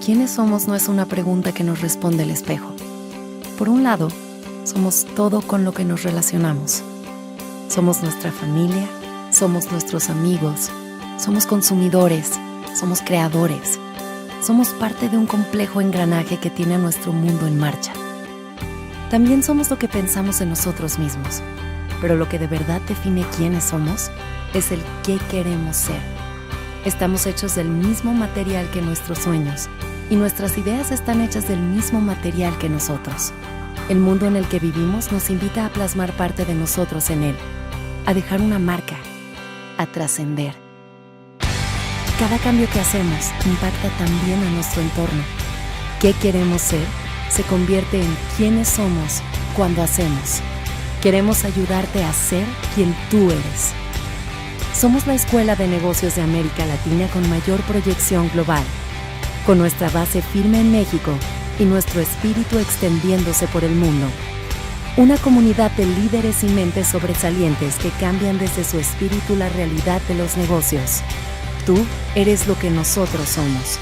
¿quiénes somos? No es una pregunta que nos responde el espejo. Por un lado, somos todo con lo que nos relacionamos. Somos nuestra familia, somos nuestros amigos, somos consumidores, somos creadores. Somos parte de un complejo engranaje que tiene a nuestro mundo en marcha. También somos lo que pensamos en nosotros mismos, pero lo que de verdad define quiénes somos es el qué queremos ser. Estamos hechos del mismo material que nuestros sueños y nuestras ideas están hechas del mismo material que nosotros. El mundo en el que vivimos nos invita a plasmar parte de nosotros en él, a dejar una marca, a trascender. Cada cambio que hacemos impacta también a nuestro entorno. ¿Qué queremos ser? Se convierte en quiénes somos cuando hacemos. Queremos ayudarte a ser quien tú eres. Somos la Escuela de Negocios de América Latina con mayor proyección global, con nuestra base firme en México y nuestro espíritu extendiéndose por el mundo. Una comunidad de líderes y mentes sobresalientes que cambian desde su espíritu la realidad de los negocios. Tú eres lo que nosotros somos.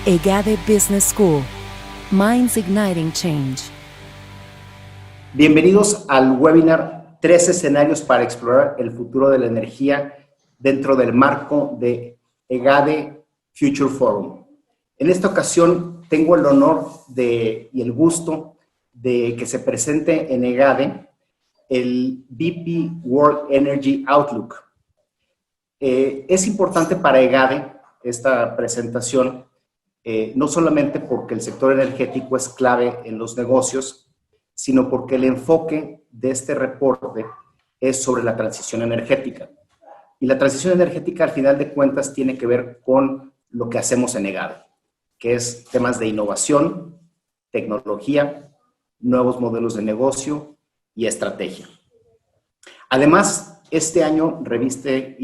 EGADE Business School. Minds Igniting Change. Bienvenidos al webinar 3 escenarios para explorar el futuro de la energía dentro del marco de EGADE Future Forum. En esta ocasión tengo el honor y el gusto de que se presente en EGADE el BP World Energy Outlook. Es importante para EGADE esta presentación, no solamente porque el sector energético es clave en los negocios, sino porque el enfoque de este reporte es sobre la transición energética. Y la transición energética, al final de cuentas, tiene que ver con lo que hacemos en EGADE, que es temas de innovación, tecnología, nuevos modelos de negocio y estrategia. Además, este año reviste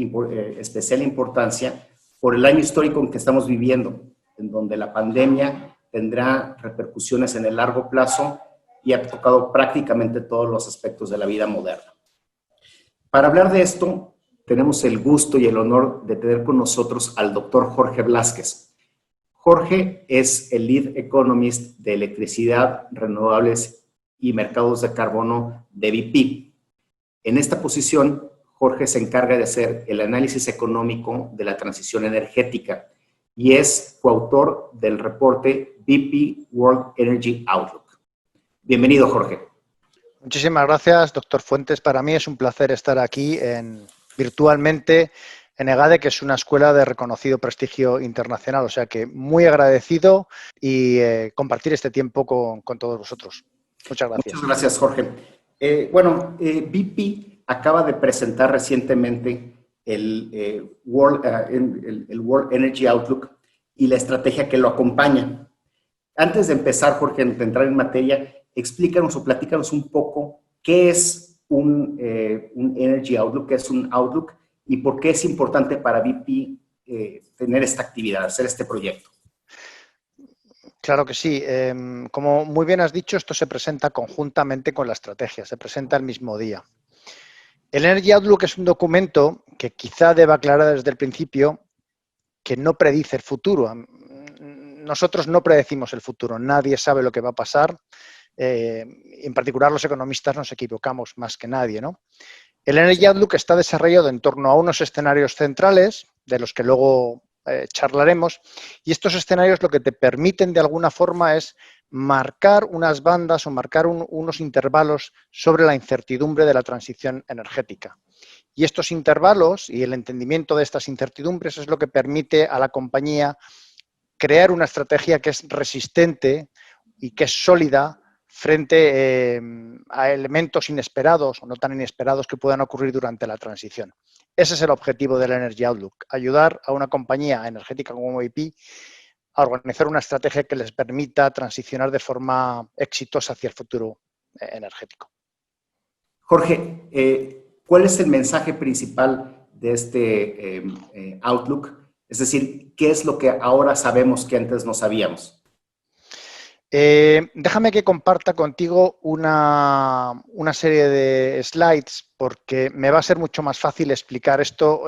especial importancia por el año histórico en que estamos viviendo, en donde la pandemia tendrá repercusiones en el largo plazo y ha tocado prácticamente todos los aspectos de la vida moderna. Para hablar de esto, tenemos el gusto y el honor de tener con nosotros al doctor Jorge Blázquez. Jorge es el Lead Economist de Electricidad, Renovables y Mercados de Carbono de BP. En esta posición, Jorge se encarga de hacer el análisis económico de la transición energética y es coautor del reporte BP World Energy Outlook. Bienvenido, Jorge. Muchísimas gracias, doctor Fuentes. Para mí es un placer estar aquí virtualmente en EGADE, que es una escuela de reconocido prestigio internacional. O sea que muy agradecido y compartir este tiempo con todos vosotros. Muchas gracias. Muchas gracias, Jorge. BP acaba de presentar recientemente el World Energy Outlook y la estrategia que lo acompaña. Antes de empezar, Jorge, de entrar en materia, explícanos o platícanos un poco qué es un Energy Outlook, qué es un Outlook y por qué es importante para BP tener esta actividad, hacer este proyecto. Claro que sí. Como muy bien has dicho, esto se presenta conjuntamente con la estrategia, se presenta el mismo día. El Energy Outlook es un documento que quizá deba aclarar desde el principio que no predice el futuro. Nosotros no predecimos el futuro, nadie sabe lo que va a pasar. En particular los economistas nos equivocamos más que nadie, ¿no? El Energy Outlook está desarrollado en torno a unos escenarios centrales, de los que luego charlaremos, y estos escenarios lo que te permiten de alguna forma es marcar unas bandas o marcar unos intervalos sobre la incertidumbre de la transición energética. Y estos intervalos y el entendimiento de estas incertidumbres es lo que permite a la compañía crear una estrategia que es resistente y que es sólida frente a elementos inesperados o no tan inesperados que puedan ocurrir durante la transición. Ese es el objetivo del Energy Outlook, ayudar a una compañía energética como BP a organizar una estrategia que les permita transicionar de forma exitosa hacia el futuro energético. Jorge, ¿cuál es el mensaje principal de este Outlook? Es decir, ¿qué es lo que ahora sabemos que antes no sabíamos? Déjame que comparta contigo una serie de slides porque me va a ser mucho más fácil explicar esto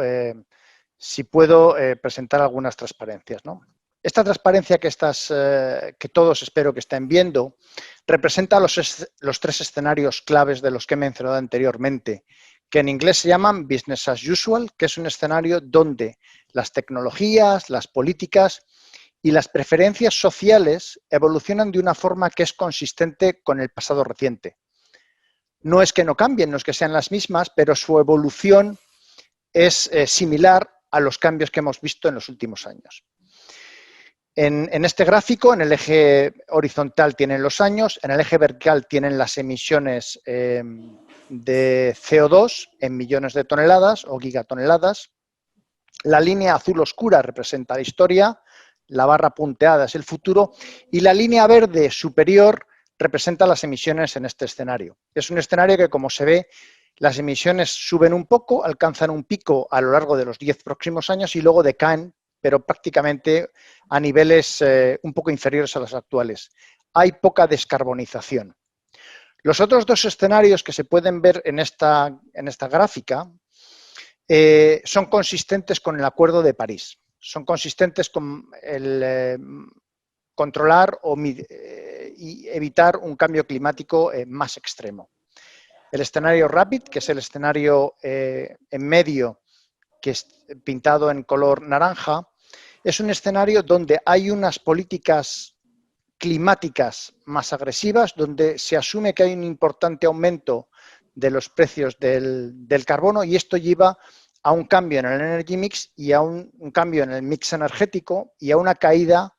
si puedo presentar algunas transparencias, ¿no? Esta transparencia que todos espero que estén viendo representa los tres escenarios claves de los que he mencionado anteriormente, que en inglés se llaman business as usual, que es un escenario donde las tecnologías, las políticas y las preferencias sociales evolucionan de una forma que es consistente con el pasado reciente. No es que no cambien, no es que sean las mismas, pero su evolución es similar a los cambios que hemos visto en los últimos años. En este gráfico, en el eje horizontal tienen los años, en el eje vertical tienen las emisiones de CO2 en millones de toneladas o gigatoneladas. La línea azul oscura representa la historia, la barra punteada es el futuro y la línea verde superior representa las emisiones en este escenario. Es un escenario que, como se ve, las emisiones suben un poco, alcanzan un pico a lo largo de los 10 próximos años y luego decaen, pero prácticamente a niveles un poco inferiores a los actuales. Hay poca descarbonización. Los otros dos escenarios que se pueden ver en esta gráfica son consistentes con el Acuerdo de París. Son consistentes con el controlar y evitar un cambio climático más extremo. El escenario RAPID, que es el escenario en medio, que es pintado en color naranja, es un escenario donde hay unas políticas climáticas más agresivas, donde se asume que hay un importante aumento de los precios del carbono y esto lleva a un cambio en el energy mix y a un cambio en el mix energético y a una caída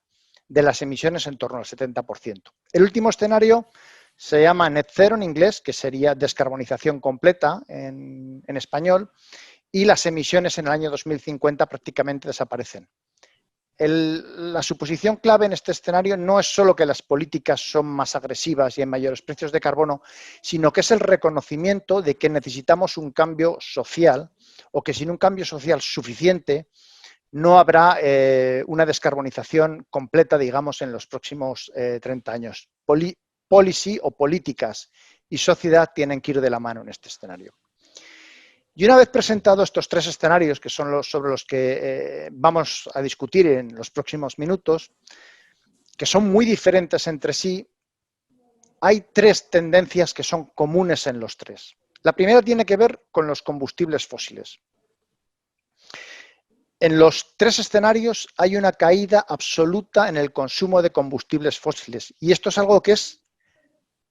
de las emisiones en torno al 70%. El último escenario se llama net zero en inglés, que sería descarbonización completa en español, y las emisiones en el año 2050 prácticamente desaparecen. La suposición clave en este escenario no es solo que las políticas son más agresivas y en mayores precios de carbono, sino que es el reconocimiento de que necesitamos un cambio social o que sin un cambio social suficiente no habrá una descarbonización completa, digamos, en los próximos 30 años. Policy o políticas y sociedad tienen que ir de la mano en este escenario. Y una vez presentados estos tres escenarios, que son sobre los que vamos a discutir en los próximos minutos, que son muy diferentes entre sí, hay tres tendencias que son comunes en los tres. La primera tiene que ver con los combustibles fósiles. En los tres escenarios hay una caída absoluta en el consumo de combustibles fósiles y esto es algo que es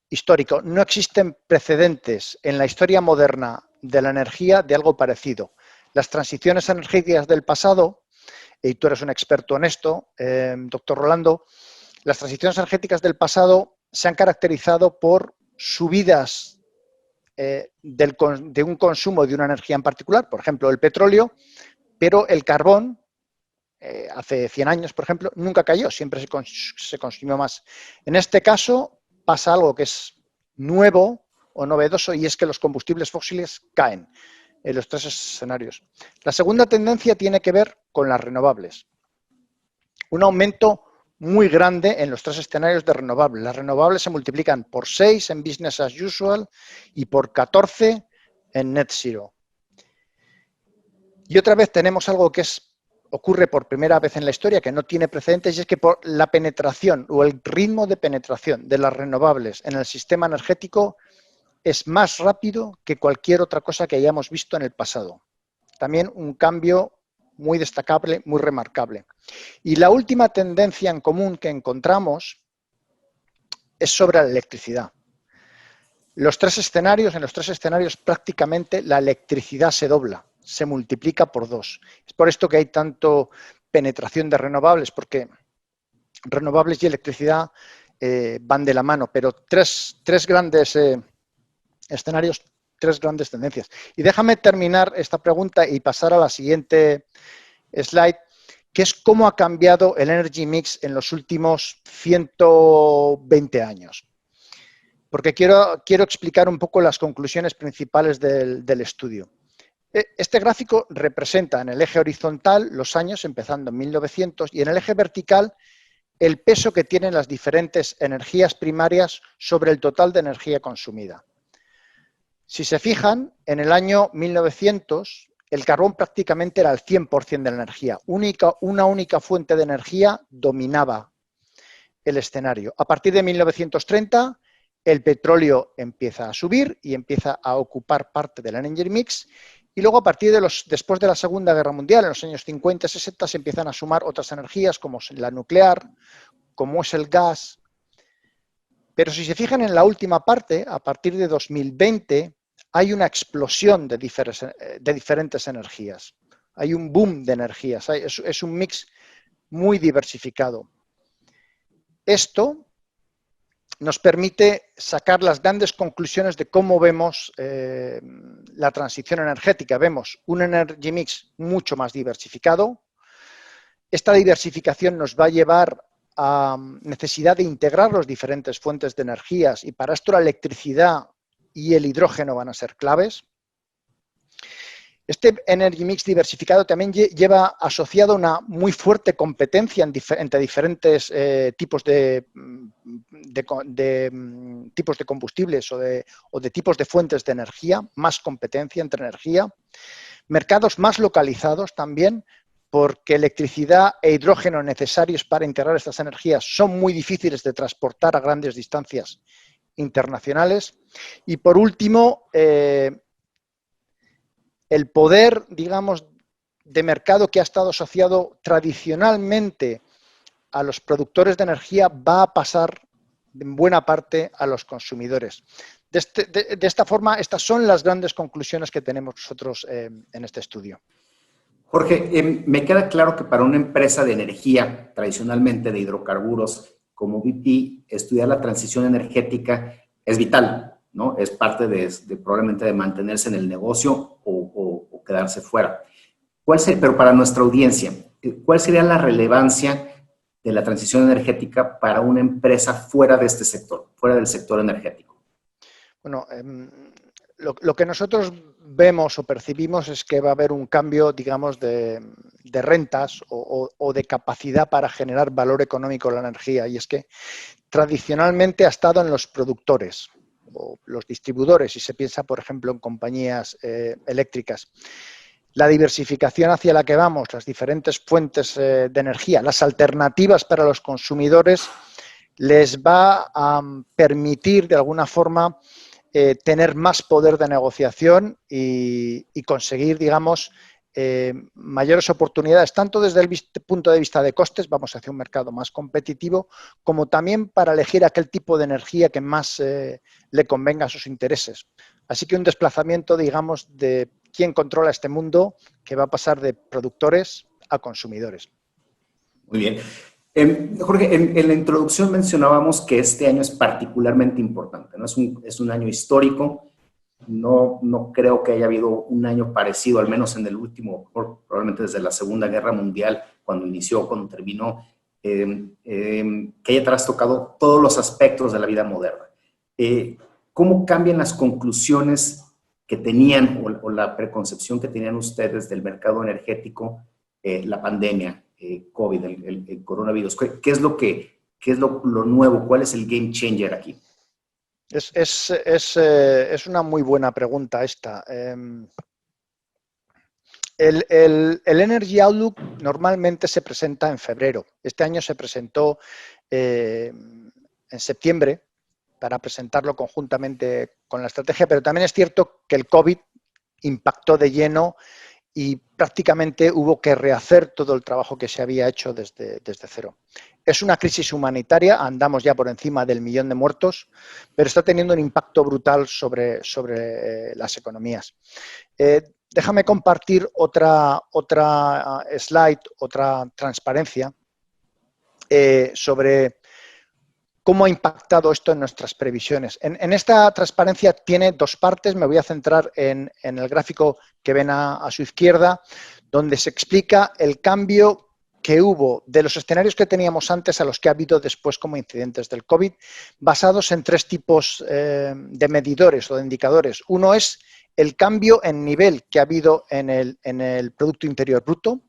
histórico. No existen precedentes en la historia moderna de la energía de algo parecido. Las transiciones energéticas del pasado, y tú eres un experto en esto, doctor Rolando, las transiciones energéticas del pasado se han caracterizado por subidas de un consumo de una energía en particular, por ejemplo el petróleo, pero el carbón, hace 100 años, por ejemplo, nunca cayó, siempre se consumió más. En este caso pasa algo que es nuevo o novedoso y es que los combustibles fósiles caen en los tres escenarios. La segunda tendencia tiene que ver con las renovables. Un aumento muy grande en los tres escenarios de renovables. Las renovables se multiplican por 6 en business as usual y por 14 en net zero. Y otra vez tenemos algo que ocurre por primera vez en la historia, que no tiene precedentes, y es que por la penetración o el ritmo de penetración de las renovables en el sistema energético es más rápido que cualquier otra cosa que hayamos visto en el pasado. También un cambio muy destacable, muy remarcable. Y la última tendencia en común que encontramos es sobre la electricidad. En los tres escenarios prácticamente la electricidad se dobla, se multiplica por 2. Es por esto que hay tanto penetración de renovables, porque renovables y electricidad van de la mano, pero tres grandes escenarios, tres grandes tendencias. Y déjame terminar esta pregunta y pasar a la siguiente slide, que es cómo ha cambiado el energy mix en los últimos 120 años. Porque quiero explicar un poco las conclusiones principales del estudio. Este gráfico representa en el eje horizontal los años empezando en 1900 y en el eje vertical el peso que tienen las diferentes energías primarias sobre el total de energía consumida. Si se fijan, en el año 1900 el carbón prácticamente era el 100% de la energía. Una única fuente de energía dominaba el escenario. A partir de 1930, el petróleo empieza a subir y empieza a ocupar parte del energy mix. Y luego, después de la Segunda Guerra Mundial, en los años 50 y 60, se empiezan a sumar otras energías, como la nuclear, como es el gas. Pero si se fijan en la última parte, a partir de 2020, hay una explosión de diferentes energías. Hay un boom de energías. Es un mix muy diversificado. Esto nos permite sacar las grandes conclusiones de cómo vemos la transición energética. Vemos un energy mix mucho más diversificado. Esta diversificación nos va a llevar a necesidad de integrar las diferentes fuentes de energías, y para esto la electricidad y el hidrógeno van a ser claves. Este energy mix diversificado también lleva asociado una muy fuerte competencia entre diferentes tipos de combustibles o de tipos de fuentes de energía, más competencia entre energía, mercados más localizados también, porque electricidad e hidrógeno necesarios para integrar estas energías son muy difíciles de transportar a grandes distancias internacionales. Y por último, el poder, digamos, de mercado que ha estado asociado tradicionalmente a los productores de energía va a pasar en buena parte a los consumidores. De esta forma, estas son las grandes conclusiones que tenemos nosotros en este estudio. Jorge, me queda claro que para una empresa de energía, tradicionalmente de hidrocarburos, como BP, estudiar la transición energética es vital, ¿no? Es parte probablemente de mantenerse en el negocio o quedarse fuera. Pero para nuestra audiencia, ¿cuál sería la relevancia de la transición energética para una empresa fuera de este sector, fuera del sector energético? Bueno, lo que nosotros vemos o percibimos es que va a haber un cambio, digamos, de rentas o de capacidad para generar valor económico en la energía. Y es que tradicionalmente ha estado en los productores o los distribuidores, si se piensa, por ejemplo, en compañías eléctricas. La diversificación hacia la que vamos, las diferentes fuentes de energía, las alternativas para los consumidores, les va a permitir, de alguna forma, tener más poder de negociación y conseguir, digamos, mayores oportunidades, tanto desde el punto de vista de costes, vamos hacia un mercado más competitivo, como también para elegir aquel tipo de energía que más le convenga a sus intereses. Así que un desplazamiento, digamos, de quién controla este mundo, que va a pasar de productores a consumidores. Muy bien. Jorge, en la introducción mencionábamos que este año es particularmente importante, ¿no? Es un año histórico. No creo que haya habido un año parecido, al menos en el último, probablemente desde la Segunda Guerra Mundial, cuando terminó, que haya trastocado todos los aspectos de la vida moderna. ¿Cómo cambian las conclusiones que tenían o la preconcepción que tenían ustedes del mercado energético, la pandemia, COVID, el coronavirus? ¿Qué es lo nuevo? ¿Cuál es el game changer aquí? Es una muy buena pregunta esta. El Energy Outlook normalmente se presenta en febrero. Este año se presentó en septiembre para presentarlo conjuntamente con la estrategia, pero también es cierto que el COVID impactó de lleno y prácticamente hubo que rehacer todo el trabajo que se había hecho desde cero. Es una crisis humanitaria, andamos ya por encima del 1.000.000 de muertos, pero está teniendo un impacto brutal sobre las economías. Déjame compartir otra slide, otra transparencia sobre cómo ha impactado esto en nuestras previsiones. En esta transparencia tiene dos partes. Me voy a centrar en el gráfico que ven a su izquierda, donde se explica el cambio que hubo de los escenarios que teníamos antes a los que ha habido después como incidentes del COVID, basados en tres tipos de medidores o de indicadores. Uno es el cambio en nivel que ha habido en el Producto Interior Bruto.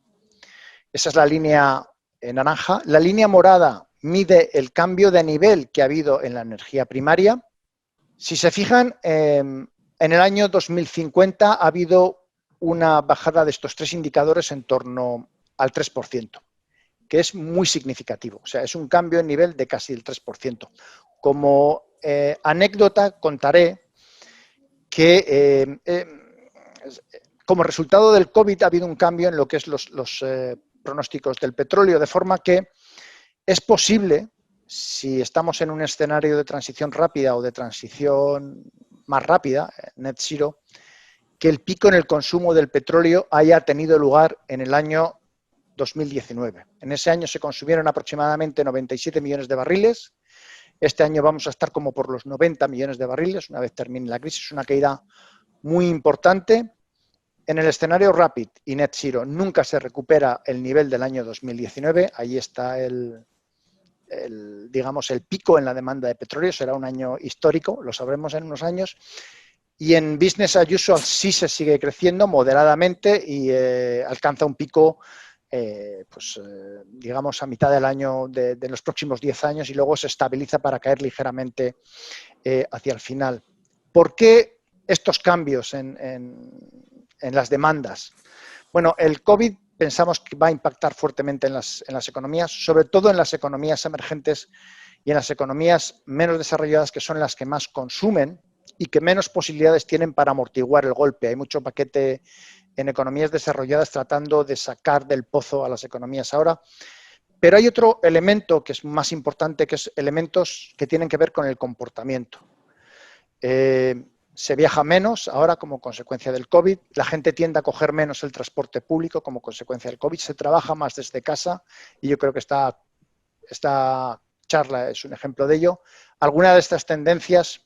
Esa es la línea naranja. La línea morada mide el cambio de nivel que ha habido en la energía primaria. Si se fijan, en el año 2050 ha habido una bajada de estos tres indicadores en torno al 3%, que es muy significativo. O sea, es un cambio en nivel de casi el 3%. Como anécdota contaré que como resultado del COVID ha habido un cambio en lo que es los pronósticos del petróleo, de forma que es posible, si estamos en un escenario de transición rápida o de transición más rápida, net zero, que el pico en el consumo del petróleo haya tenido lugar en el año 2019. En ese año se consumieron aproximadamente 97 millones de barriles. Este año vamos a estar como por los 90 millones de barriles una vez termine la crisis. Una caída muy importante. En el escenario Rapid y Net Zero nunca se recupera el nivel del año 2019. Ahí está digamos, el pico en la demanda de petróleo. Será un año histórico, lo sabremos en unos años. Y en Business as usual sí se sigue creciendo moderadamente y alcanza un pico, digamos, a mitad del año de los próximos 10 años y luego se estabiliza para caer ligeramente hacia el final. ¿Por qué estos cambios en las demandas? Bueno, el COVID pensamos que va a impactar fuertemente en las economías, sobre todo en las economías emergentes y en las economías menos desarrolladas, que son las que más consumen y que menos posibilidades tienen para amortiguar el golpe. Hay mucho paquete en economías desarrolladas tratando de sacar del pozo a las economías ahora. Pero hay otro elemento que es más importante, que es elementos que tienen que ver con el comportamiento. Se viaja menos ahora como consecuencia del COVID, la gente tiende a coger menos el transporte público como consecuencia del COVID, se trabaja más desde casa y yo creo que esta charla es un ejemplo de ello. Algunas de estas tendencias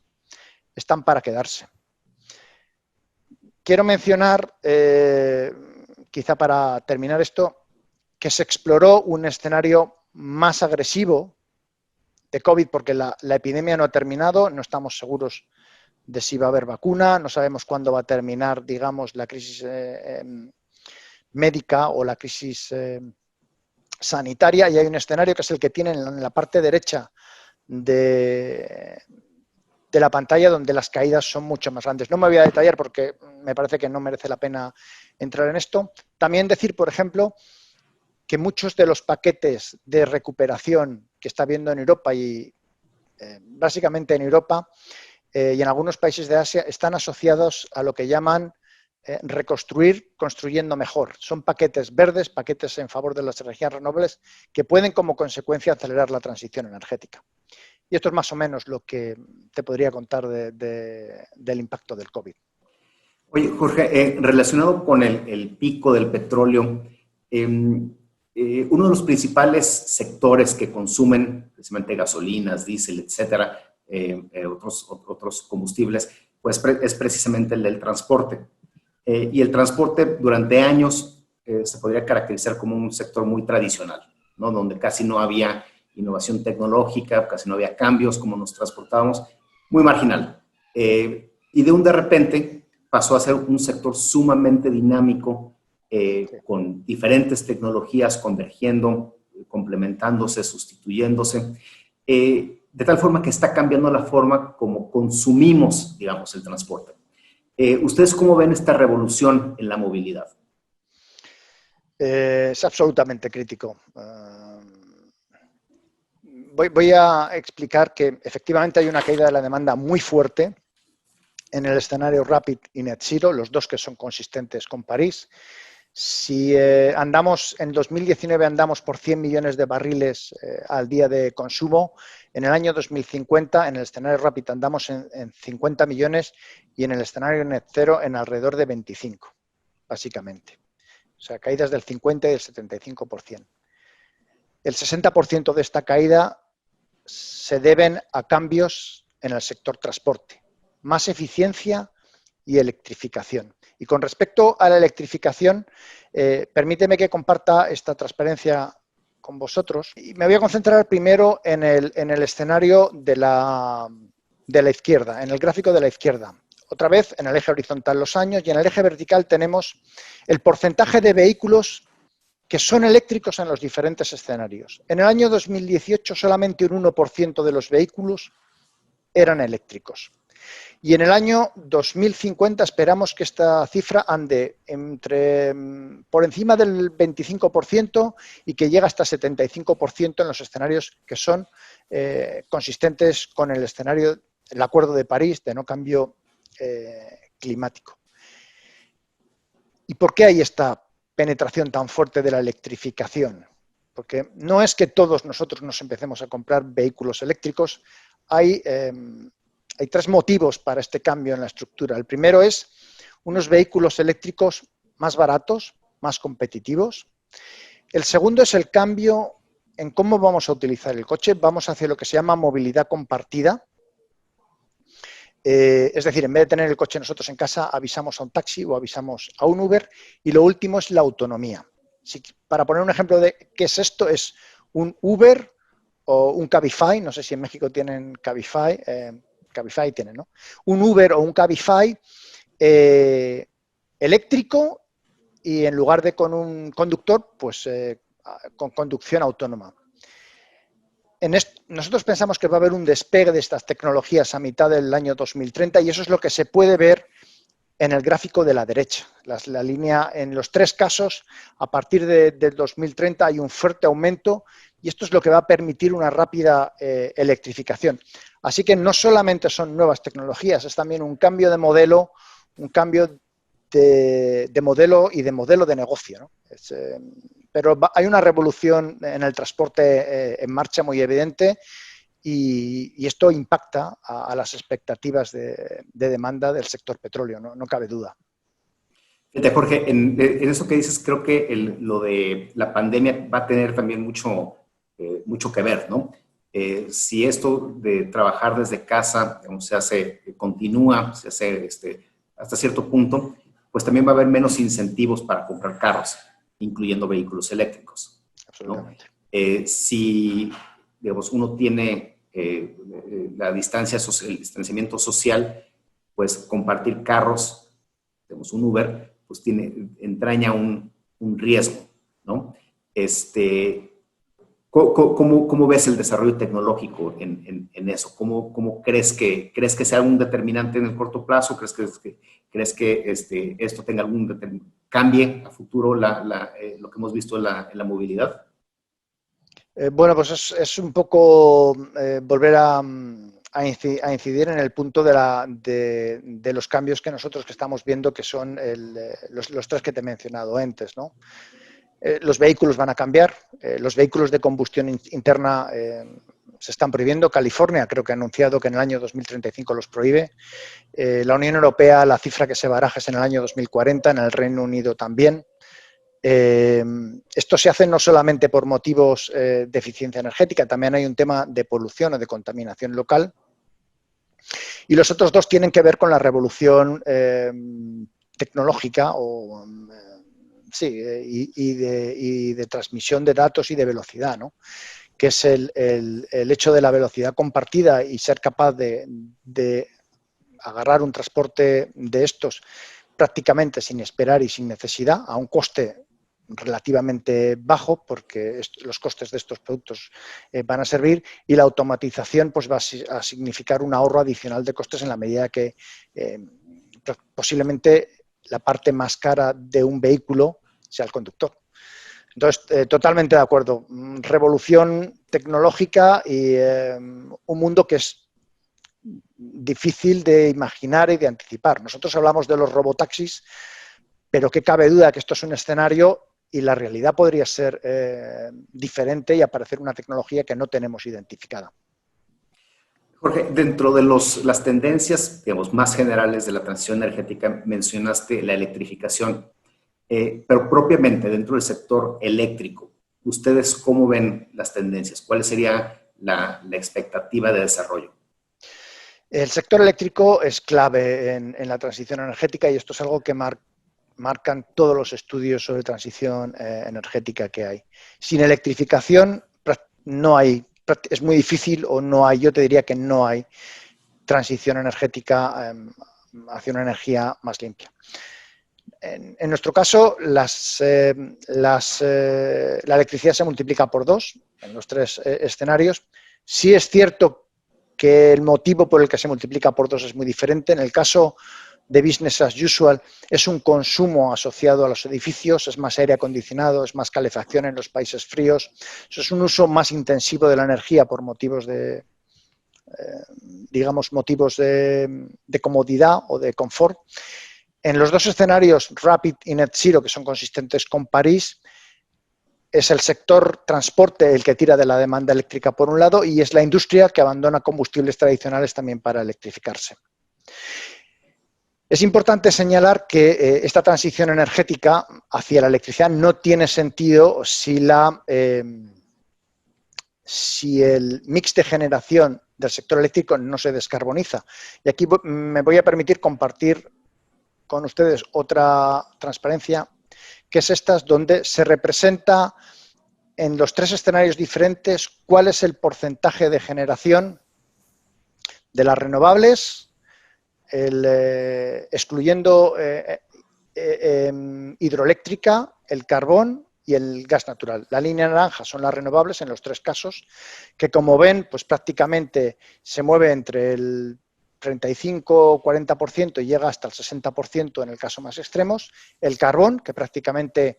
están para quedarse. Quiero mencionar, quizá para terminar esto, que se exploró un escenario más agresivo de COVID porque la epidemia no ha terminado, no estamos seguros de si va a haber vacuna, no sabemos cuándo va a terminar, digamos, la crisis médica o la crisis sanitaria, y hay un escenario que es el que tienen en la parte derecha de la pantalla, donde las caídas son mucho más grandes. No me voy a detallar porque me parece que no merece la pena entrar en esto. También decir, por ejemplo, que muchos de los paquetes de recuperación que está habiendo en Europa y básicamente en Europa y en algunos países de Asia están asociados a lo que llaman reconstruir construyendo mejor. Son paquetes verdes, paquetes en favor de las energías renovables que pueden como consecuencia acelerar la transición energética. Y esto es más o menos lo que te podría contar del impacto del COVID. Oye, Jorge, relacionado con el pico del petróleo, uno de los principales sectores que consumen precisamente gasolinas, diésel, etcétera, otros combustibles, pues es precisamente el del transporte. Y el transporte durante años se podría caracterizar como un sector muy tradicional, ¿no? Donde casi no había innovación tecnológica, casi no había cambios, como nos transportábamos, muy marginal. Y de repente pasó a ser un sector sumamente dinámico, con diferentes tecnologías convergiendo, complementándose, sustituyéndose, de tal forma que está cambiando la forma como consumimos, digamos, el transporte. ¿Ustedes cómo ven esta revolución en la movilidad? Es absolutamente crítico. Voy a explicar que efectivamente hay una caída de la demanda muy fuerte en el escenario Rapid y Net Zero, los dos que son consistentes con París. Si andamos en 2019 andamos por 100 millones de barriles al día de consumo, en el año 2050 en el escenario Rapid andamos en 50 millones y en el escenario Net Zero en alrededor de 25, básicamente. O sea, caídas del 50 y del 75%. El 60% de esta caída se deben a cambios en el sector transporte, más eficiencia y electrificación. Y con respecto a la electrificación, permíteme que comparta esta transparencia con vosotros. Y me voy a concentrar primero en el escenario de la izquierda, en el gráfico de la izquierda. Otra vez, en el eje horizontal los años y en el eje vertical tenemos el porcentaje de vehículos que son eléctricos en los diferentes escenarios. En el año 2018 solamente un 1% de los vehículos eran eléctricos. Y en el año 2050 esperamos que esta cifra ande por encima del 25% y que llegue hasta 75% en los escenarios que son consistentes con el escenario, el Acuerdo de París de no cambio climático. ¿Y por qué hay esta penetración tan fuerte de la electrificación? Porque no es que todos nosotros nos empecemos a comprar vehículos eléctricos, hay 3 motivos para este cambio en la estructura. El primero es unos vehículos eléctricos más baratos, más competitivos. El segundo es el cambio en cómo vamos a utilizar el coche. Vamos hacia lo que se llama movilidad compartida. Es decir, en vez de tener el coche nosotros en casa, avisamos a un taxi o avisamos a un Uber. Y lo último es la autonomía. Para poner un ejemplo de qué es esto, es un Uber o un Cabify. No sé si en México tienen Cabify. Cabify tienen, ¿no? Un Uber o un Cabify eléctrico y en lugar de con un conductor, pues con conducción autónoma. Nosotros pensamos que va a haber un despegue de estas tecnologías a mitad del año 2030 y eso es lo que se puede ver en el gráfico de la derecha. La línea, en los 3 casos, a partir del 2030 hay un fuerte aumento y esto es lo que va a permitir una rápida electrificación. Así que no solamente son nuevas tecnologías, es también un cambio de modelo, un cambio de modelo y de modelo de negocio, ¿no? Pero hay una revolución en el transporte en marcha muy evidente y esto impacta a las expectativas de demanda del sector petróleo, no cabe duda. Jorge, en eso que dices, creo que lo de la pandemia va a tener también mucho que ver, ¿no? Si esto de trabajar desde casa, digamos, continúa, se hace hasta cierto punto, pues también va a haber menos incentivos para comprar carros, incluyendo vehículos eléctricos, ¿no? Absolutamente. Si, digamos, uno tiene la distancia social, el distanciamiento social, pues compartir carros, digamos, un Uber, pues entraña un riesgo, ¿no? ¿Cómo ves el desarrollo tecnológico en eso? ¿Cómo crees que sea un determinante en el corto plazo? ¿Crees que esto tenga cambie a futuro lo que hemos visto en la movilidad? Bueno, pues es un poco volver a incidir en el punto de los cambios que nosotros estamos viendo, que son los 3 que te he mencionado antes, ¿no? Los vehículos van a cambiar, los vehículos de combustión interna se están prohibiendo. California creo que ha anunciado que en el año 2035 los prohíbe. La Unión Europea, la cifra que se baraja es en el año 2040, en el Reino Unido también. Esto se hace no solamente por motivos de eficiencia energética, también hay un tema de polución o de contaminación local. Y los otros 2 tienen que ver con la revolución tecnológica y de transmisión de datos y de velocidad, ¿no? Que es el hecho de la velocidad compartida y ser capaz de agarrar un transporte de estos prácticamente sin esperar y sin necesidad, a un coste relativamente bajo, porque los costes de estos productos van a servir, y la automatización pues va a significar un ahorro adicional de costes en la medida que posiblemente la parte más cara de un vehículo sea el conductor. Entonces, totalmente de acuerdo. Revolución tecnológica y un mundo que es difícil de imaginar y de anticipar. Nosotros hablamos de los robotaxis, pero qué cabe duda que esto es un escenario y la realidad podría ser diferente y aparecer una tecnología que no tenemos identificada. Jorge, dentro de las tendencias, digamos, más generales de la transición energética, mencionaste la electrificación, pero propiamente dentro del sector eléctrico, ¿ustedes cómo ven las tendencias? ¿Cuál sería la expectativa de desarrollo? El sector eléctrico es clave en la transición energética y esto es algo que marcan todos los estudios sobre transición energética que hay. Sin electrificación no hay, es muy difícil o no hay, yo te diría que no hay transición energética hacia una energía más limpia. En nuestro caso, la electricidad se multiplica por 2 en los 3 escenarios. Sí es cierto que el motivo por el que se multiplica por 2 es muy diferente. En el caso de business as usual es un consumo asociado a los edificios, es más aire acondicionado, es más calefacción en los países fríos. Eso es un uso más intensivo de la energía por motivos de, digamos, motivos de comodidad o de confort. En los 2 escenarios, Rapid y Net Zero, que son consistentes con París, es el sector transporte el que tira de la demanda eléctrica por un lado y es la industria que abandona combustibles tradicionales también para electrificarse. Es importante señalar que esta transición energética hacia la electricidad no tiene sentido si el mix de generación del sector eléctrico no se descarboniza. Y aquí me voy a permitir compartir con ustedes otra transparencia, que es esta, donde se representa en los 3 escenarios diferentes cuál es el porcentaje de generación de las renovables, excluyendo hidroeléctrica, el carbón y el gas natural. La línea naranja son las renovables en los 3 casos, que como ven, pues prácticamente se mueve entre el 35-40% y llega hasta el 60% en el caso más extremos. El carbón, que prácticamente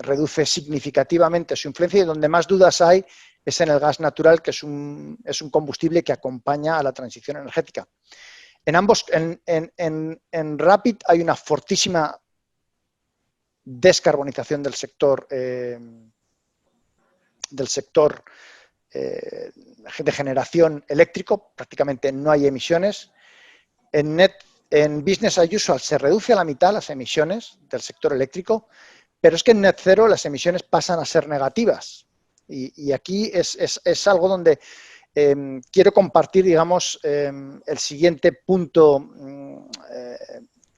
reduce significativamente su influencia, y donde más dudas hay es en el gas natural, que es un combustible que acompaña a la transición energética. En ambos, en Rapid hay una fortísima descarbonización del sector de generación eléctrico, prácticamente no hay emisiones. En Business as Usual se reduce a la mitad las emisiones del sector eléctrico, pero es que en Net Zero las emisiones pasan a ser negativas. Y aquí es algo donde quiero compartir, digamos, el siguiente punto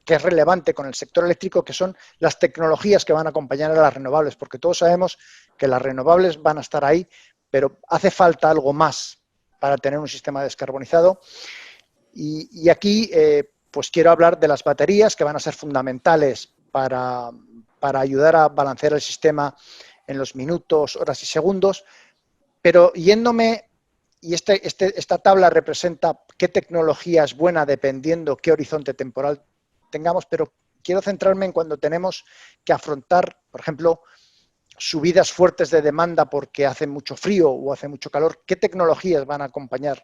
que es relevante con el sector eléctrico, que son las tecnologías que van a acompañar a las renovables, porque todos sabemos que las renovables van a estar ahí, pero hace falta algo más para tener un sistema descarbonizado. Y aquí pues quiero hablar de las baterías, que van a ser fundamentales para ayudar a balancear el sistema en los minutos, horas y segundos, pero yéndome, y esta tabla representa qué tecnología es buena dependiendo qué horizonte temporal tengamos, pero quiero centrarme en cuando tenemos que afrontar, por ejemplo, subidas fuertes de demanda porque hace mucho frío o hace mucho calor. ¿Qué tecnologías van a acompañar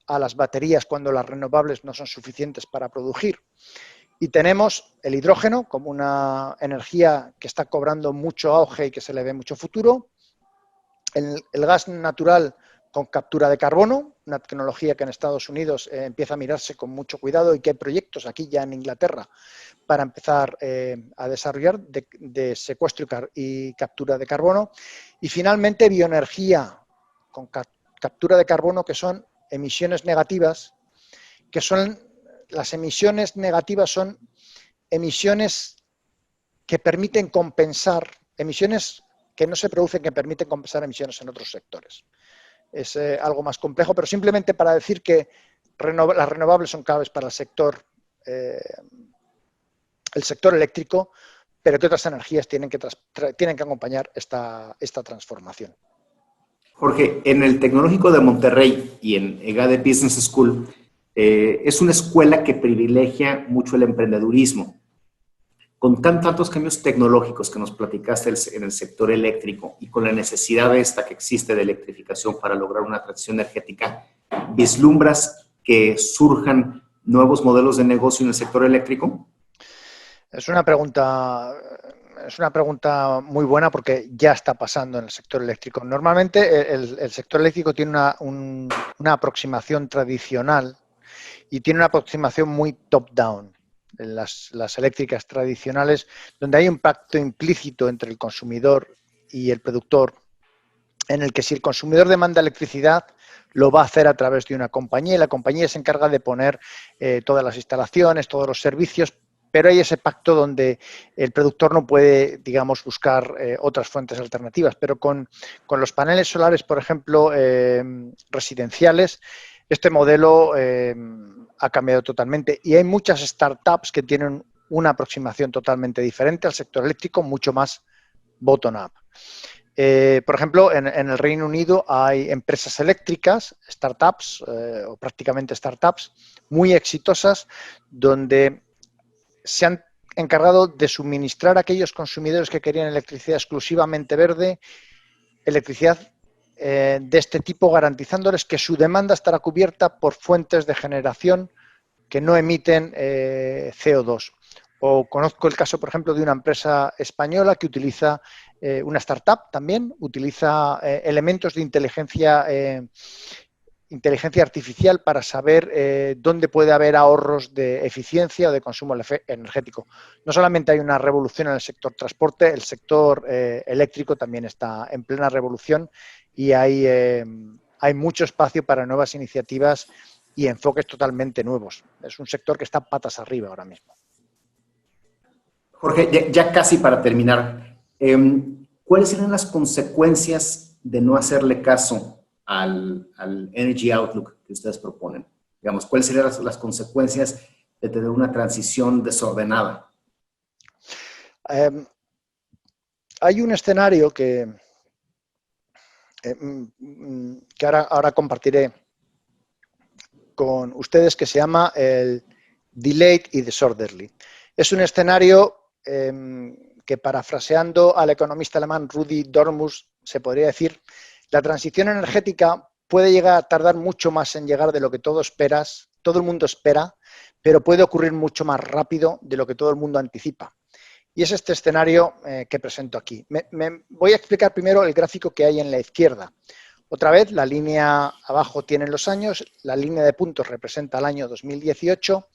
a las baterías cuando las renovables no son suficientes para producir? Y tenemos el hidrógeno como una energía que está cobrando mucho auge y que se le ve mucho futuro. El gas natural con captura de carbono, una tecnología que en Estados Unidos empieza a mirarse con mucho cuidado y que hay proyectos aquí ya en Inglaterra para empezar a desarrollar de secuestro y captura de carbono. Y finalmente bioenergía con captura de carbono, que son emisiones negativas, que son las emisiones negativas son emisiones que permiten compensar, emisiones que no se producen que permiten compensar emisiones en otros sectores. Es algo más complejo, pero simplemente para decir que las renovables son claves para el sector eléctrico, pero que otras energías tienen que acompañar esta transformación. Jorge, en el Tecnológico de Monterrey y en EGADE Business School, es una escuela que privilegia mucho el emprendedurismo. Con tantos cambios tecnológicos que nos platicaste en el sector eléctrico y con la necesidad esta que existe de electrificación para lograr una transición energética, ¿vislumbras que surjan nuevos modelos de negocio en el sector eléctrico? Es una pregunta muy buena porque ya está pasando en el sector eléctrico. Normalmente el sector eléctrico tiene una aproximación tradicional y tiene una aproximación muy top-down. Las eléctricas tradicionales, donde hay un pacto implícito entre el consumidor y el productor, en el que si el consumidor demanda electricidad, lo va a hacer a través de una compañía y la compañía se encarga de poner todas las instalaciones, todos los servicios, pero hay ese pacto donde el productor no puede, digamos, buscar otras fuentes alternativas. Pero con los paneles solares, por ejemplo, residenciales, este modelo ha cambiado totalmente y hay muchas startups que tienen una aproximación totalmente diferente al sector eléctrico, mucho más bottom-up. Por ejemplo, en el Reino Unido hay empresas eléctricas, startups o prácticamente startups, muy exitosas, donde se han encargado de suministrar a aquellos consumidores que querían electricidad exclusivamente verde, electricidad de este tipo, garantizándoles que su demanda estará cubierta por fuentes de generación que no emiten CO2. O conozco el caso, por ejemplo, de una empresa española que utiliza, una startup también, utiliza elementos de inteligencia artificial para saber dónde puede haber ahorros de eficiencia o de consumo energético. No solamente hay una revolución en el sector transporte, el sector eléctrico también está en plena revolución y hay mucho espacio para nuevas iniciativas y enfoques totalmente nuevos. Es un sector que está patas arriba ahora mismo. Jorge, ya casi para terminar, ¿cuáles serían las consecuencias de no hacerle caso al Energy Outlook que ustedes proponen? Digamos, ¿cuáles serían las consecuencias de tener una transición desordenada? Hay un escenario que ahora compartiré con ustedes que se llama el Delayed y Disorderly. Es un escenario que, parafraseando al economista alemán Rudi Dormus, se podría decir: la transición energética puede llegar a tardar mucho más en llegar de lo que todo el mundo espera, pero puede ocurrir mucho más rápido de lo que todo el mundo anticipa. Y es este escenario que presento aquí. Voy a explicar primero el gráfico que hay en la izquierda. Otra vez, la línea abajo tiene los años, la línea de puntos representa el año 2018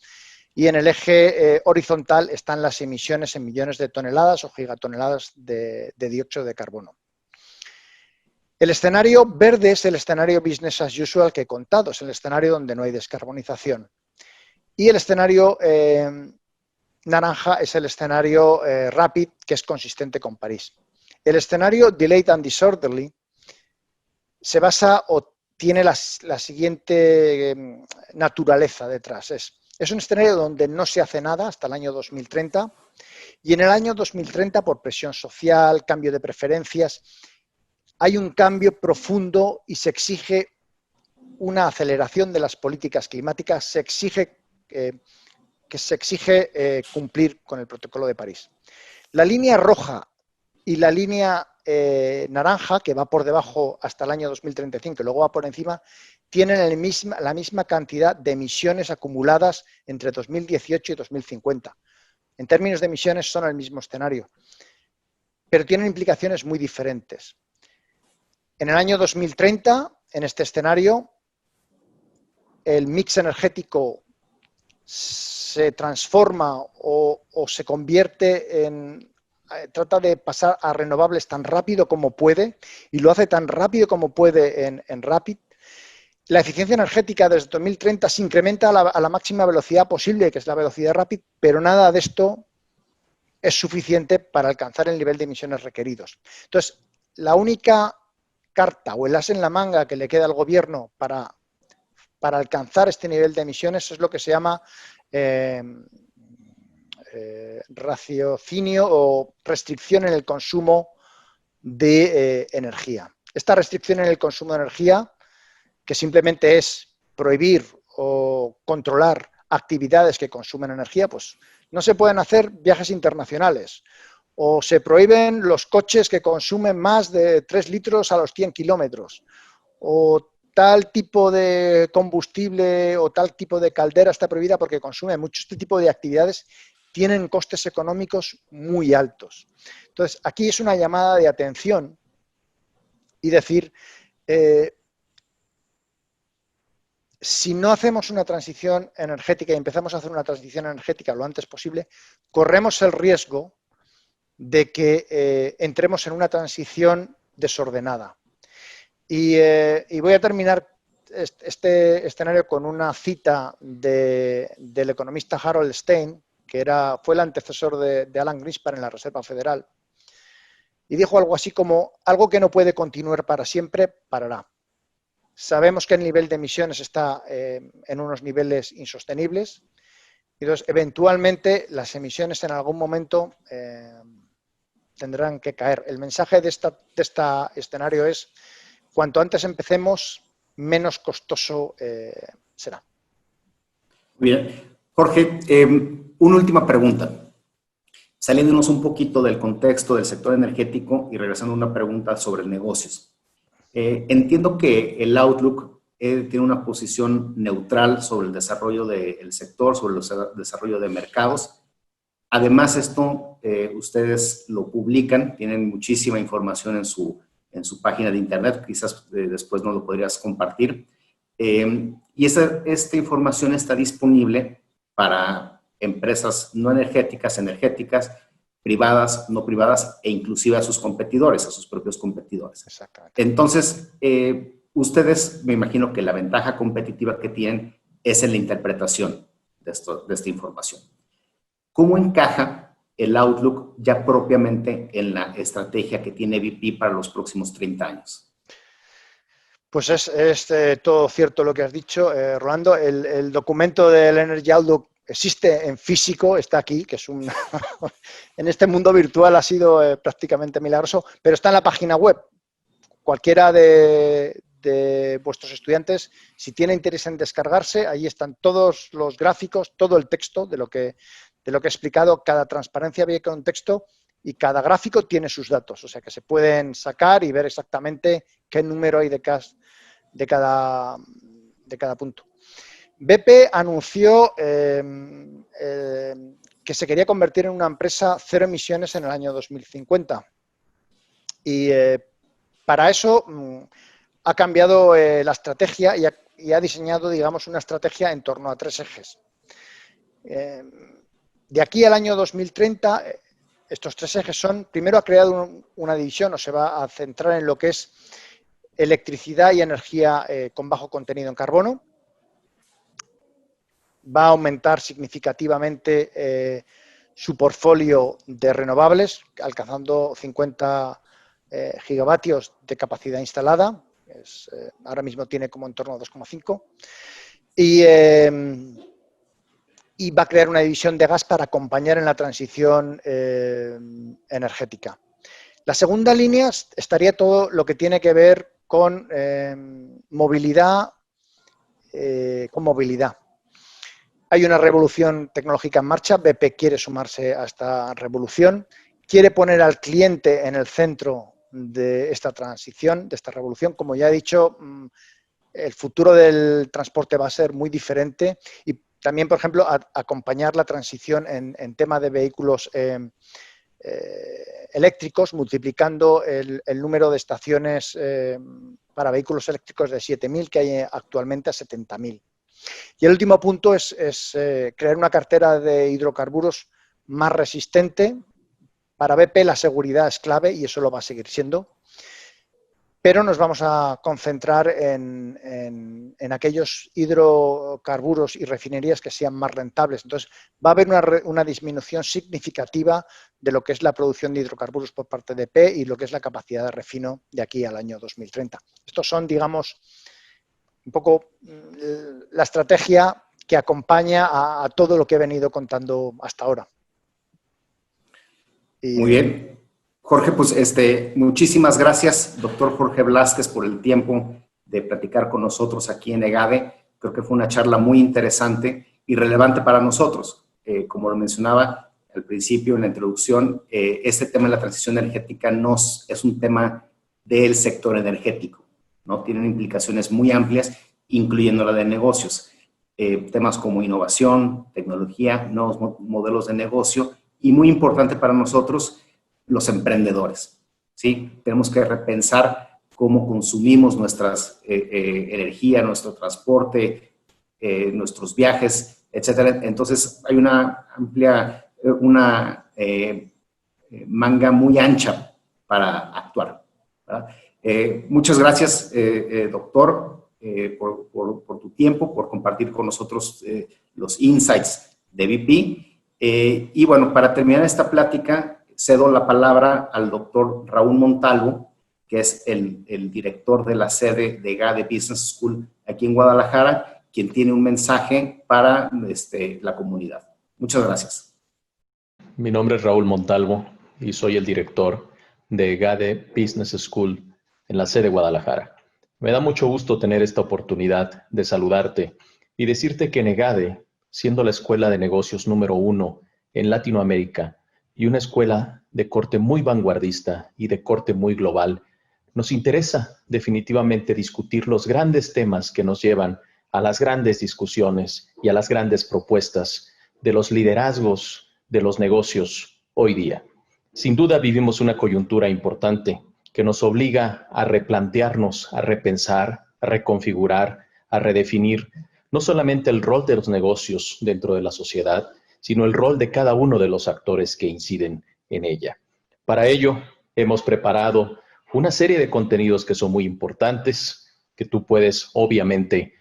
y en el eje horizontal están las emisiones en millones de toneladas o gigatoneladas de dióxido de carbono. El escenario verde es el escenario business as usual que he contado, es el escenario donde no hay descarbonización. Y el escenario naranja es el escenario rapid, que es consistente con París. El escenario delayed and disorderly se basa o tiene la siguiente naturaleza detrás. Es un escenario donde no se hace nada hasta el año 2030 y en el año 2030, por presión social, cambio de preferencias, hay un cambio profundo y se exige una aceleración de las políticas climáticas, se exige cumplir con el Protocolo de París. La línea roja y la línea naranja, que va por debajo hasta el año 2035 y luego va por encima, tienen la misma cantidad de emisiones acumuladas entre 2018 y 2050. En términos de emisiones son el mismo escenario, pero tienen implicaciones muy diferentes. En el año 2030, en este escenario, el mix energético se transforma o se convierte trata de pasar a renovables tan rápido como puede y lo hace tan rápido como puede en Rapid. La eficiencia energética desde 2030 se incrementa a la máxima velocidad posible, que es la velocidad Rapid, pero nada de esto es suficiente para alcanzar el nivel de emisiones requeridos. Entonces, la única carta o el as en la manga que le queda al gobierno para alcanzar este nivel de emisiones es lo que se llama raciocinio o restricción en el consumo de energía. Esta restricción en el consumo de energía, que simplemente es prohibir o controlar actividades que consumen energía, pues no se pueden hacer viajes internacionales o se prohíben los coches que consumen más de 3 litros a los 100 kilómetros o tal tipo de combustible o tal tipo de caldera está prohibida porque consume mucho. Este tipo de actividades tienen costes económicos muy altos. Entonces, aquí es una llamada de atención y decir, si no hacemos una transición energética y empezamos a hacer una transición energética lo antes posible, corremos el riesgo de que entremos en una transición desordenada. Y voy a terminar este escenario con una cita del economista Harold Stein, que fue el antecesor de Alan Greenspan en la Reserva Federal, y dijo algo así como: algo que no puede continuar para siempre, parará. Sabemos que el nivel de emisiones está en unos niveles insostenibles, y entonces eventualmente las emisiones en algún momento tendrán que caer. El mensaje de este escenario es: cuanto antes empecemos, menos costoso será. Bien. Jorge, una última pregunta. Saliéndonos un poquito del contexto del sector energético y regresando a una pregunta sobre negocios. Entiendo que el Outlook tiene una posición neutral sobre el desarrollo del sector, sobre el desarrollo de mercados. Además, esto ustedes lo publican, tienen muchísima información en su página de internet, quizás después nos lo podrías compartir. Y esta información está disponible para empresas no energéticas, energéticas, privadas, no privadas, e inclusive a sus competidores, a sus propios competidores. Exactamente. Entonces, ustedes, me imagino que la ventaja competitiva que tienen es en la interpretación de esta información. ¿Cómo encaja el Outlook ya propiamente en la estrategia que tiene BP para los próximos 30 años? Pues es todo cierto lo que has dicho, Rolando. El documento del Energy Outlook existe en físico, está aquí, que es un... en este mundo virtual ha sido prácticamente milagroso, pero está en la página web. Cualquiera de vuestros estudiantes, si tiene interés en descargarse, ahí están todos los gráficos, todo el texto de lo que he explicado. Cada transparencia viene con texto y cada gráfico tiene sus datos, o sea que se pueden sacar y ver exactamente qué número hay de cada punto. BP anunció que se quería convertir en una empresa cero emisiones en el año 2050 y para eso ha cambiado la estrategia y ha diseñado, digamos, una estrategia en torno a 3 ejes. De aquí al año 2030, estos 3 ejes son: primero, ha creado una división, o se va a centrar en lo que es electricidad y energía con bajo contenido en carbono. Va a aumentar significativamente su portfolio de renovables, alcanzando 50 gigavatios de capacidad instalada. Ahora mismo tiene como en torno a 2,5. Y va a crear una división de gas para acompañar en la transición energética. La segunda línea estaría todo lo que tiene que ver con movilidad. Hay una revolución tecnológica en marcha. BP quiere sumarse a esta revolución, quiere poner al cliente en el centro de esta transición, de esta revolución. Como ya he dicho, el futuro del transporte va a ser muy diferente y también, por ejemplo, acompañar la transición en tema de vehículos eléctricos, multiplicando el número de estaciones para vehículos eléctricos de 7.000 que hay actualmente a 70.000. Y el último punto es crear una cartera de hidrocarburos más resistente. Para BP la seguridad es clave y eso lo va a seguir siendo. Pero nos vamos a concentrar en aquellos hidrocarburos y refinerías que sean más rentables. Entonces, va a haber una disminución significativa de lo que es la producción de hidrocarburos por parte de BP y lo que es la capacidad de refino de aquí al año 2030. Estos son, digamos, un poco la estrategia que acompaña a todo lo que he venido contando hasta ahora. Muy bien. Jorge, pues muchísimas gracias, doctor Jorge Blázquez, por el tiempo de platicar con nosotros aquí en EGADE. Creo que fue una charla muy interesante y relevante para nosotros. Como lo mencionaba al principio en la introducción, este tema de la transición energética no es un tema del sector energético, ¿no? Tienen implicaciones muy amplias, incluyendo la de negocios. Temas como innovación, tecnología, nuevos modelos de negocio y, muy importante para nosotros, los emprendedores, ¿sí? Tenemos que repensar cómo consumimos nuestras energía, nuestro transporte, nuestros viajes, etcétera. Entonces, hay una amplia, manga muy ancha para actuar, ¿verdad? Muchas gracias, doctor, por tu tiempo, por compartir con nosotros los insights de BP. Y bueno, para terminar esta plática, cedo la palabra al doctor Raúl Montalvo, que es el director de la sede de EGADE Business School aquí en Guadalajara, quien tiene un mensaje para la comunidad. Muchas gracias. Mi nombre es Raúl Montalvo. y soy el director de EGADE Business School en la sede de Guadalajara. Me da mucho gusto tener esta oportunidad de saludarte y decirte que en EGADE, siendo la escuela de negocios número 1 en Latinoamérica y una escuela de corte muy vanguardista y de corte muy global, nos interesa definitivamente discutir los grandes temas que nos llevan a las grandes discusiones y a las grandes propuestas de los liderazgos de los negocios hoy día. Sin duda vivimos una coyuntura importante que nos obliga a replantearnos, a repensar, a reconfigurar, a redefinir no solamente el rol de los negocios dentro de la sociedad, sino el rol de cada uno de los actores que inciden en ella. Para ello, hemos preparado una serie de contenidos que son muy importantes, que tú puedes obviamente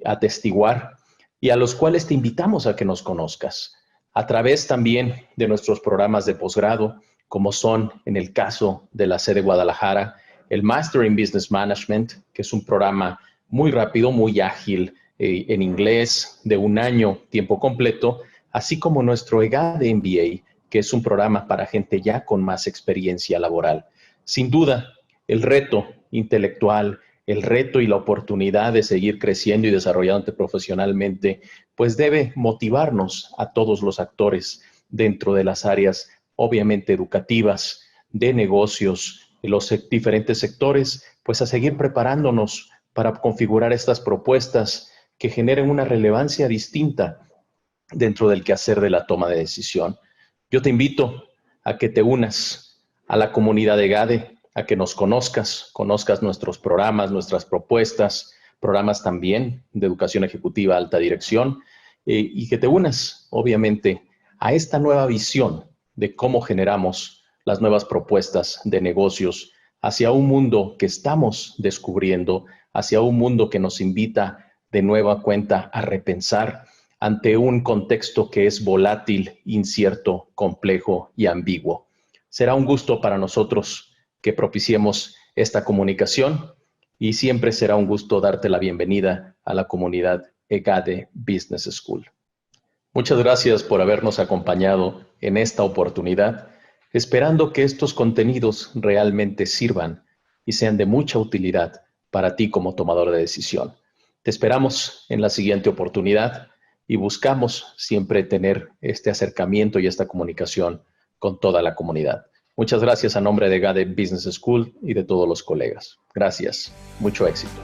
atestiguar y a los cuales te invitamos a que nos conozcas a través también de nuestros programas de posgrado, como son, en el caso de la sede de Guadalajara, el Master in Business Management, que es un programa muy rápido, muy ágil, en inglés, de 1 año, tiempo completo, así como nuestro EGADE MBA, que es un programa para gente ya con más experiencia laboral. Sin duda, el reto intelectual, el reto y la oportunidad de seguir creciendo y desarrollándote profesionalmente, pues debe motivarnos a todos los actores dentro de las áreas, obviamente educativas, de negocios, de los diferentes sectores, pues a seguir preparándonos para configurar estas propuestas que generen una relevancia distinta dentro del quehacer de la toma de decisión. Yo te invito a que te unas a la comunidad de EGADE, a que nos conozcas nuestros programas, nuestras propuestas, programas también de educación ejecutiva, alta dirección, y que te unas, obviamente, a esta nueva visión de cómo generamos las nuevas propuestas de negocios hacia un mundo que estamos descubriendo, hacia un mundo que nos invita de nueva cuenta a repensar ante un contexto que es volátil, incierto, complejo y ambiguo. Será un gusto para nosotros que propiciemos esta comunicación y siempre será un gusto darte la bienvenida a la comunidad EGADE Business School. Muchas gracias por habernos acompañado en esta oportunidad, esperando que estos contenidos realmente sirvan y sean de mucha utilidad para ti como tomador de decisión. Te esperamos en la siguiente oportunidad y buscamos siempre tener este acercamiento y esta comunicación con toda la comunidad. Muchas gracias a nombre de EGADE Business School y de todos los colegas. Gracias. Mucho éxito.